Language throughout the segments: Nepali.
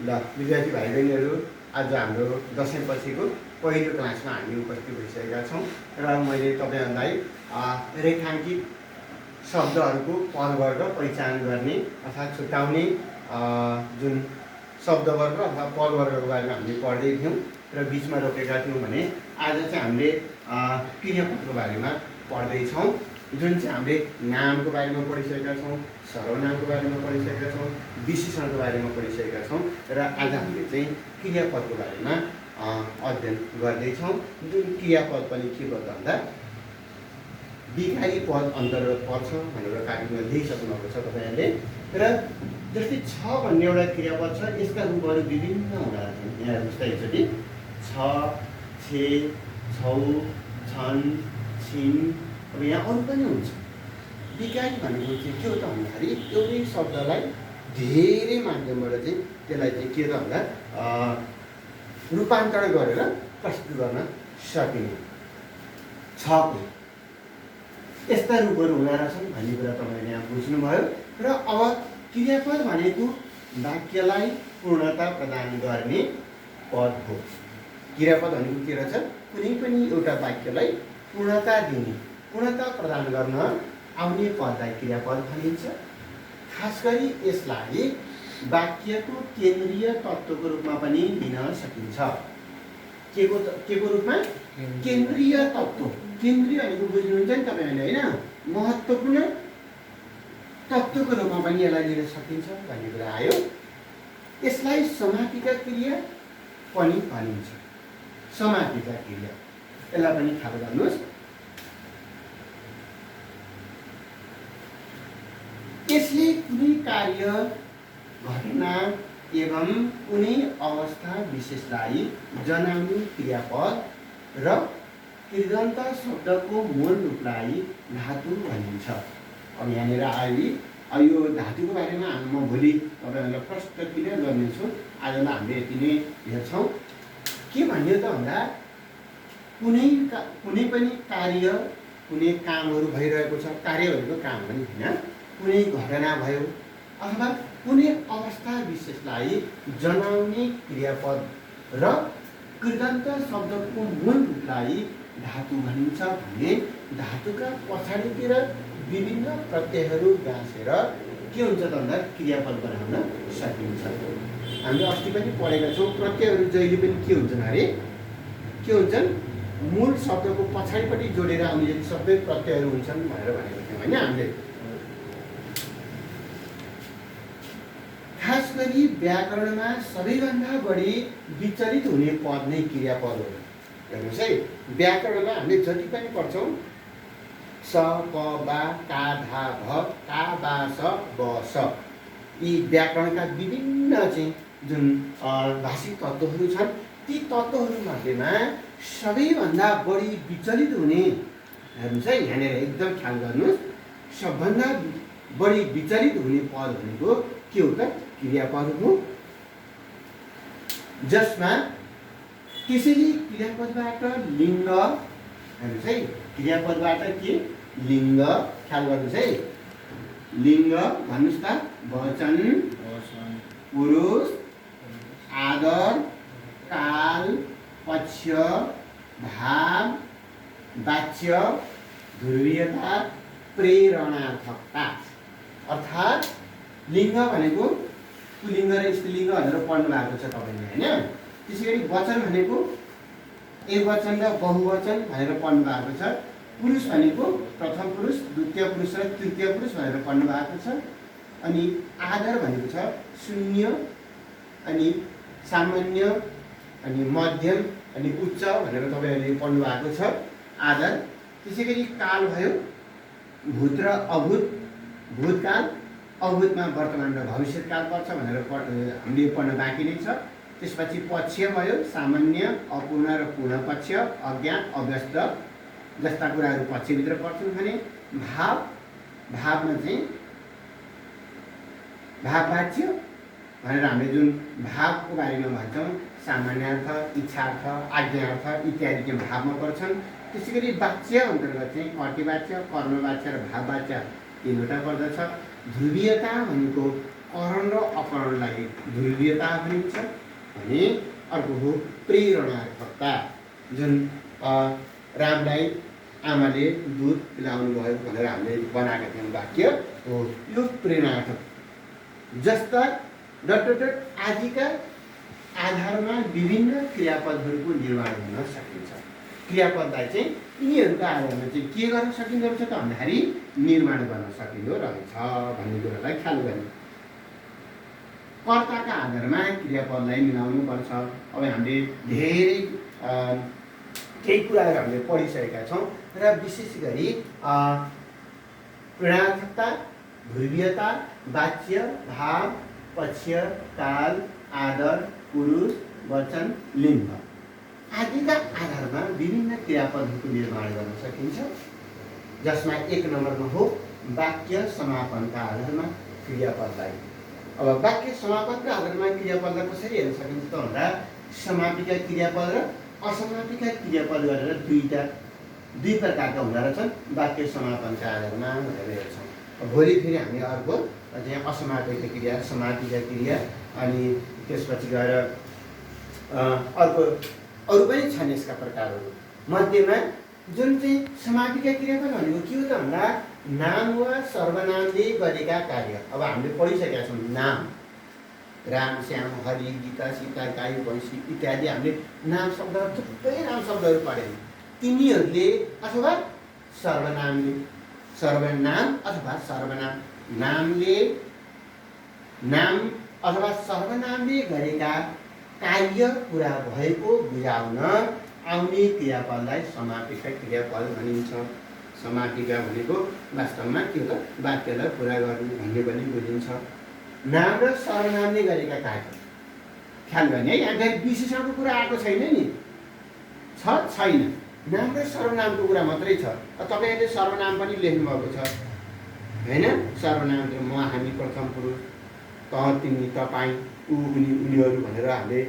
ल विद्यार्थी भाइ बहिनीहरू, आज हाम्रो दशैँपछिको पहिलो क्लासमा हामी उपस्थित भइसकेका छौँ र मैले तपाईँहरूलाई रेखाङ्कित शब्दहरूको पदवर्ग पहिचान गर्ने अर्थात् छुट्याउने जुन शब्दवर्ग अथवा पदवर्गको बारेमा हामीले पढ्दै थियौँ र बिचमा रोकेका थियौँ भने आज चाहिँ हामीले क्रियापदको बारेमा पढ्दैछौँ, जुन चाहिँ हामीले नामको बारेमा पढिसकेका छौँ, सर्वनामको बारेमा पढिसकेका छौँ, विशेषणको बारेमा पढिसकेका छौँ र आज हामीले चाहिँ क्रियापदको बारेमा अध्ययन गर्दैछौँ। जुन क्रियापद पनि के गर्दा भन्दा विकारी पद अन्तर्गत पर्छ भनेर कागजमा लेखिसक्नुभएको छ तपाईँहरूले। र जस्तै छ भन्ने एउटा क्रियापद छ, यसका रूपहरू विभिन्न हुँदा छन्। यहाँ जस्तै एकचोटि छ, छे, छौ, छन्, छिन्। अब यहाँ अरू पनि हुन्छ। विकारी भनेको चाहिँ के हो त भन्दाखेरि एउटै शब्दलाई धेरै माध्यमबाट चाहिँ त्यसलाई चाहिँ के त भन्दा रूपान्तरण गरेर प्रस्तुत गर्न सकिने छको यस्ता रूपहरू हुँदो रहेछन् भन्ने कुरा तपाईँले यहाँ बुझ्नुभयो। र अब क्रियापद भनेको वाक्यलाई पूर्णता प्रदान गर्ने पद हो। क्रियापद भनेको के रहेछ? कुनै पनि एउटा वाक्यलाई पूर्णता दिने, पूर्णता प्रदान गर्न आउने पदलाई क्रियापद भनिन्छ। खास गरी यसलाई वाक्यको केन्द्रीय तत्त्वको रूपमा पनि लिन सकिन्छ। के को रूपमा? केन्द्रीय तत्त्व। केन्द्रीय भनेको बुझ्नुहुन्छ नि तपाईँहरूले, होइन? महत्त्वपूर्ण तत्त्वको रूपमा पनि यसलाई लिन सकिन्छ भन्ने कुरा आयो। यसलाई समापिका क्रिया पनि भनिन्छ। समापिका क्रिया, यसलाई पनि थाहा गर्नुहोस्। यसले कुनै कार्य, घटना एवं कुनै अवस्था विशेषलाई जनाउने क्रियापद र कृदन्त शब्दको मूल रूपलाई धातु भनिन्छ। अब यहाँनिर आयो यो धातुको बारेमा म भोलि तपाईँहरूलाई प्रश्न क्लियर गर्नेछु। आजलाई हामीले यति नै हेर्छौँ। के भन्यो त भन्दा कुनै पनि कार्य, कुनै कामहरू भइरहेको छ। कार्य भनेको काम पनि होइन। कुनै घटना भयो अथवा कुनै अवस्था विशेषलाई जनाउने क्रियापद र कृदन्त शब्दको मूल रूपलाई धातु भनिन्छ भने धातुका पछाडितिर विभिन्न प्रत्ययहरू गाँसेर के हुन्छ त भन्दा क्रियापद बनाउन सकिन्छ। हामीले अस्ति पनि पढेका छौँ, प्रत्ययहरू जहिले पनि के हुन्छन् अरे? के हुन्छन्? मूल शब्दको पछाडिपट्टि जोडेर आउने जति सबै प्रत्ययहरू हुन्छन् भनेर भनेको थियौँ, होइन? हामीले खास गरी व्याकरणमा सबैभन्दा बढी विचलित हुने पद नै क्रियापद हो। हेर्नुहोस् है, व्याकरणमा हामीले जति पनि पढ्छौँ स, प, बा, का, धा, भ, का, बा, स, ब, स, यी व्याकरणका विभिन्न चाहिँ जुन भाषिक तत्त्वहरू छन्, ती तत्त्वहरूमध्येमा सबैभन्दा बढी विचलित हुने, हेर्नुहोस् है, यहाँनिर एकदम ख्याल गर्नुहोस्, सबभन्दा बढी विचलित हुने पद भनेको के हो त? क्रियापद हो। जसमा त्यसैले क्रियापदबाट लिङ्ग, हेर्नुहोस् है, क्रियापदबाट के? लिङ्ग, ख्याल गर्नुहोस् है, लिङ्ग भन्नुहोस् त, वचन, पुरुष, आदर, काल, पक्ष, भाव, वाच्य, ध्रुवीयता, प्रेरणार्थकता। अर्थात् लिङ्ग भनेको पुलिङ्ग र स्त्रीलिङ्ग भनेर पढ्नु भएको छ तपाईँले, होइन? त्यसै गरी वचन भनेको एकवचन र बहुवचन भनेर पढ्नु भएको छ। पुरुष भनेको प्रथम पुरुष, द्वितीय पुरुष र तृतीय पुरुष भनेर पढ्नु भएको छ। अनि आदर भनेको छ शून्य, अनि सामान्य, अनि मध्यम, अनि उच्च भनेर तपाईँहरूले पढ्नु भएको छ आदर। त्यसै गरी काल भयो भूत र अभूत, भूतकाल, अभूतमा वर्तमान र भविष्यकाल पर्छ भनेर हामीले पढ्न बाँकी नै छ। त्यसपछि पक्ष भयो सामान्य, अपूर्ण र पूर्ण पक्ष, अज्ञात, अव्यस्त जस्ता कुराहरू पक्षभित्र पर्छन् भने भाव, भावमा चाहिँ भाववाच्य भनेर हामीले जुन भावको बारेमा भन्छौँ, सामान्यार्थ, इच्छार्थ, आज्ञार्थ इत्यादि चाहिँ भावमा पर्छन्। त्यसै गरी वाच्य अन्तर्गत चाहिँ कर्तृवाच्य, कर्मवाच्य र भाववाच्य तीनवटा पर्दछ। ध्रुवीयता भनेको करण र अकरणलाई ध्रुवीयता भनिन्छ भने अर्को हो प्रेरणार्थकता। जुन रामलाई आमाले दुध पिलाउनु भयो भनेर हामीले बनाएका थियौँ वाक्य हो यो प्रेरणार्थक। जस्ता डट डट आदिका आधारमा विभिन्न क्रियापदहरूको निर्माण गर्न सकिन्छ। क्रियापदलाई चाहिँ यिनीहरूका आधारमा चाहिँ के गर्न सकिँदो रहेछ त भन्दाखेरि निर्माण गर्न सकिँदो रहेछ भन्ने कुरालाई ख्याल गर्ने। कर्ताका आधारमा क्रियापदलाई मिलाउनु पर्छ। अब हामीले धेरै केही कुराहरू हामीले पढिसकेका छौँ र विशेष गरी प्रेरणार्थकता, ध्रुवीयता, वाच्य, भाव, पक्ष्य, काल, आदर, पुरुष, वचन, लिङ्ग आदिका आधारमा विभिन्न क्रियापदहरूको निर्माण गर्न सकिन्छ। जसमा 1 नम्बरमा हो वाक्य समापनका आधारमा क्रियापदलाई। अब वाक्य समापनका आधारमा क्रियापदलाई कसरी हेर्न सकिन्छ त भन्दा समापिका क्रियापद र असमापिका क्रियापद गरेर दुई प्रकारका हुँदो रहेछन् वाक्य समापनका आधारमा भनेर हेर्छौँ। भोलि फेरि हामी अर्को चाहिँ असमापिका क्रिया, समापिका क्रिया अनि त्यसपछि गएर अर्को अरू पनि छन् यसका प्रकारहरू। मध्येमा जुन चाहिँ समापिका क्रियापद भनेको के हो त भन्दा नाम वा सर्वनामले गरेका कार्य। अब हामीले पढिसकेका छौँ नाम, राम, श्याम, हरि, गीता, सीता, गाई, भैँसी इत्यादि हामीले नाम शब्दहरू थुप्रै नाम शब्दहरू पढ्यौँ। तिनीहरूले अथवा सर्वनामले, सर्वनाम अथवा सर्वनाम, नामले नाम अथवा सर्वनामले गरेका कार्य पुरा भएको बुझाउन आउने क्रियापदलाई समापिका क्रियापद भनिन्छ। समापिका भनेको वास्तवमा के हो त वाक्यलाई पुरा गर्नु भन्ने पनि बुझिन्छ। नाम र सर्वनामले गरेका कार्य ख्याल गर्ने है। यहाँ फेरि विशेषणको कुरा आएको छैन नि, छैन। नाम र सर्वनामको कुरा मात्रै छ। तपाईँहरूले सर्वनाम पनि लेख्नुभएको छ होइन। सर्वनाम म, हामी, प्रथम पुरुष, त, तिमी, तपाईँ, ऊ, उनी, उनीहरू भनेर हामीले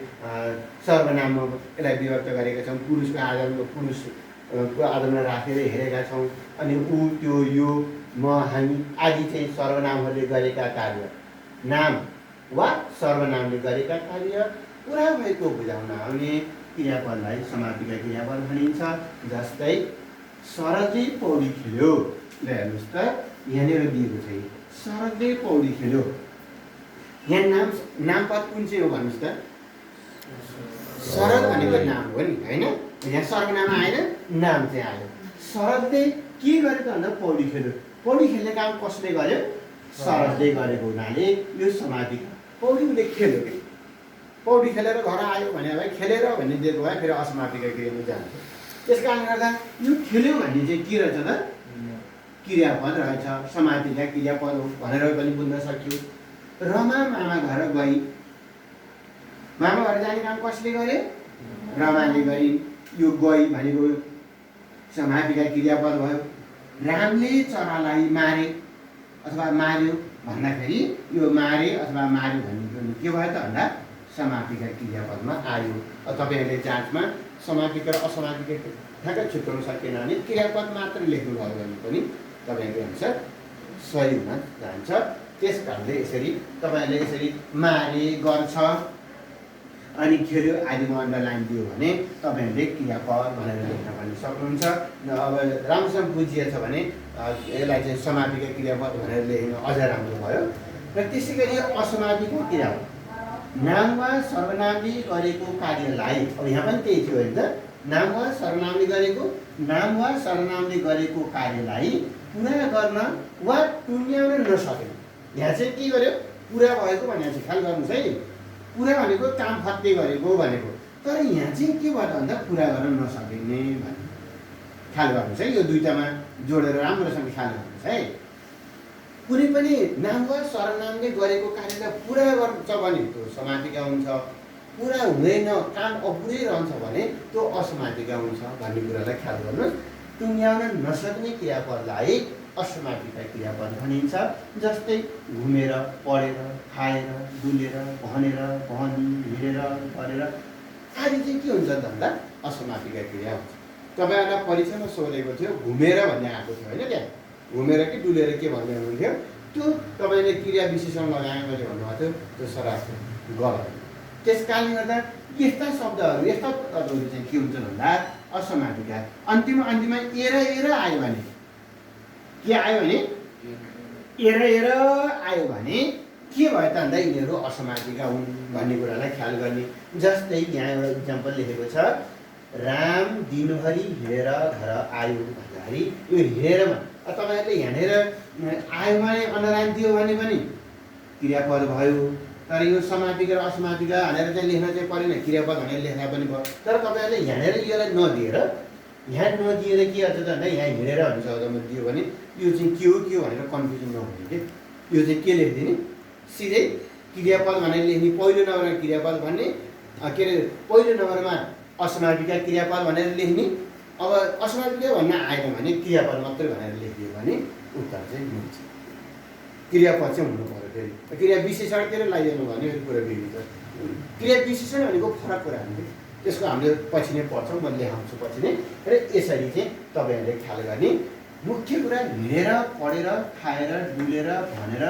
सर्वनाममा यसलाई विभक्त गरेका छौँ। पुरुषको आधारमा पुरुषको आधारमा राखेर हेरेका छौँ। अनि ऊ, त्यो, यो, म, हामी आदि चाहिँ सर्वनामहरूले गरेका कार्य। नाम वा सर्वनामले गरेका कार्य पुरा भएको बुझाउन आउने क्रियापदलाई समापिका क्रियापद भनिन्छ। जस्तै शरदले पौडी खेल्यो। ल हेर्नुहोस् त यहाँनिर दिएको छ शरदले पौडी खेल्यो। यहाँ नामपद कुन चाहिँ हो भन्नुहोस् त? शरद भनेको नाम हो नि होइन। यहाँ सर्वनाम आएन, नाम चाहिँ आयो। शरदले के गरेको भन्दा पौडी खेल्यो। पौडी खेल्ने काम कसले गर्यो? शरदले गरेको हुनाले यो समापिका। पौडी उसले खेल्यो कि पौडी खेलेर घर आयो भने भाइ खेलेर भन्ने दिएको भए फेरि असमापिका क्रियामा जान्छ। त्यस कारणले गर्दा यो खेल्यो भन्ने चाहिँ के रहेछ त? क्रियापद रहेछ, समापिका क्रियापद हो भनेर पनि बुझ्न सक्यो। रमा मामा घर गई। मामा घर जाने काम कसले गर्यो? रमाले गरी। यो गई भनेको समापिका क्रियापद भयो। रामले चरालाई मारे अथवा मार्यो भन्दाखेरि यो मारे अथवा मार्यो भन्ने के भयो त भन्दा समापिका क्रियापदमा आयो। तपाईँहरूले जाँचमा समापिका र असमापिका ठ्याक्कै छुट्याउन सकेन भने क्रियापद मात्र लेख्नुभयो भने पनि तपाईँहरूको अनुसार सही हुन जान्छ। त्यस कारणले यसरी तपाईँहरूले यसरी मारे, गर्छ अनि खेल्यो आदिमा अन्डरलाइन दियो भने तपाईँहरूले क्रियापद भनेर लेख्न पनि सक्नुहुन्छ। अब राम्रोसँग बुझिएछ भने यसलाई चाहिँ समापिका क्रियापद भनेर लेख्न अझ राम्रो भयो। र त्यसै गरी असमापिका क्रियापद नाम वा सर्वनामले गरेको कार्यलाई, अब यहाँ पनि त्यही थियो होइन त, नाम वा सर्वनामले गरेको कार्यलाई पुरा गर्न वा टुङ्ग्याउन नसके। यहाँ चाहिँ के गर्यो? पुरा भएको भनेर चाहिँ ख्याल गर्नुहोस् है। पुरा भनेको काम फत्ते गरेको भनेको, तर यहाँ चाहिँ के भयो भन्दा पुरा गर्न नसकिने भन्ने ख्याल गर्नुहोस् है। यो दुईटामा जोडेर राम्रोसँग ख्याल गर्नुहोस् है। कुनै पनि नाम वा सर्वनामले गरेको कार्यलाई पुरा गर्छ भने त्यो समापिका हुन्छ। पुरा हुँदैन, काम अपुरै रहन्छ भने त्यो असमापिका हुन्छ भन्ने कुरालाई ख्याल गर्नुहोस्। टुङ्ग्याउन नसक्ने क्रियापदलाई असमापिका क्रियापद भनिन्छ। जस्तै घुमेर, पढेर, खाएर, डुलेर, भनेर, भनी, हिँडेर, गरेर आदि चाहिँ के हुन्छ भन्दा असमापिका क्रिया हुन्छ। तपाईँहरूलाई परीक्षामा सोधेको थियो घुमेर भन्ने आएको थियो होइन। त्यहाँ घुमेर कि डुलेर के भन्दै हुनुहुन्थ्यो? त्यो तपाईँले क्रिया विशेषण लगाएँ मैले भन्नुभएको थियो त्यो सरासर गलत। त्यस कारणले गर्दा यस्ता शब्दहरू यस्ता पदहरू चाहिँ के हुन्छन् भन्दा असमापिका। अन्तिममा एर आयो भने के आयो भने एर आयो भने के भयो त भन्दा यिनीहरू असमापिका हुन् भन्ने कुरालाई ख्याल गर्ने। जस्तै यहाँ एउटा इक्जाम्पल लेखेको छ, राम दिनभरि हिँडेर घर आयो भन्दाखेरि यो हिँडेरमा तपाईँहरूले हिँडेर आयो भने अनुराम दियो भने पनि क्रियापद भयो। तर यो समापिका र असमापिका भनेर चाहिँ लेख्न चाहिँ परेन, क्रियापद भनेर लेख्दा पनि भयो। तर तपाईँहरूले हिँडेर योलाई नदिएर यहाँ नदिएर के गर्छ त भन्दा यहाँ हिँडेर भन्ने शब्दमा दियो भने यो चाहिँ के हो भनेर कन्फ्युजन नहुने कि यो चाहिँ के लेखिदिने, सिधै क्रियापद भनेर लेख्ने। पहिलो नम्बरमा क्रियापद भन्ने के अरे पहिलो नम्बरमा असमापिका क्रियापद भनेर लेख्ने। अब असमापिका भन्न आएन भने क्रियापद मात्रै भनेर लेखिदियो भने उत्तर चाहिँ मिल्छ। क्रियापद चाहिँ हुनु पऱ्यो। फेरि क्रिया विशेषणतिर लगाइदिनु भने यो कुरा बिग्रिन्छ। क्रिया विशेषण भनेको फरक कुरा हो, त्यसको हामीले पछि नै पढ्छौँ, म लेखाउँछु पछि नै। र यसरी चाहिँ तपाईँहरूले ख्याल गर्ने मुख्य कुरा हिँडेर पढेर खाएर डुलेर भनेर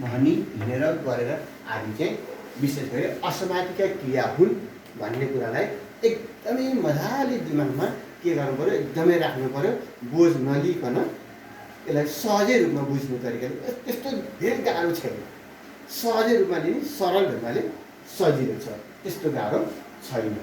भनी हिँडेर गरेर आदि चाहिँ विशेष गरी असमापिका क्रिया हुन् भन्ने कुरालाई एकदमै मजाले दिमागमा के गर्नु पऱ्यो, एकदमै राख्नु पऱ्यो। बोझ नलिकन यसलाई सहजै रूपमा बुझ्ने तरिकाले, त्यस्तो धेरै गाह्रो छैन। सहजै रूपमा लिने, सरल रूपमा सजिलो छ, त्यस्तो गाह्रो छैन।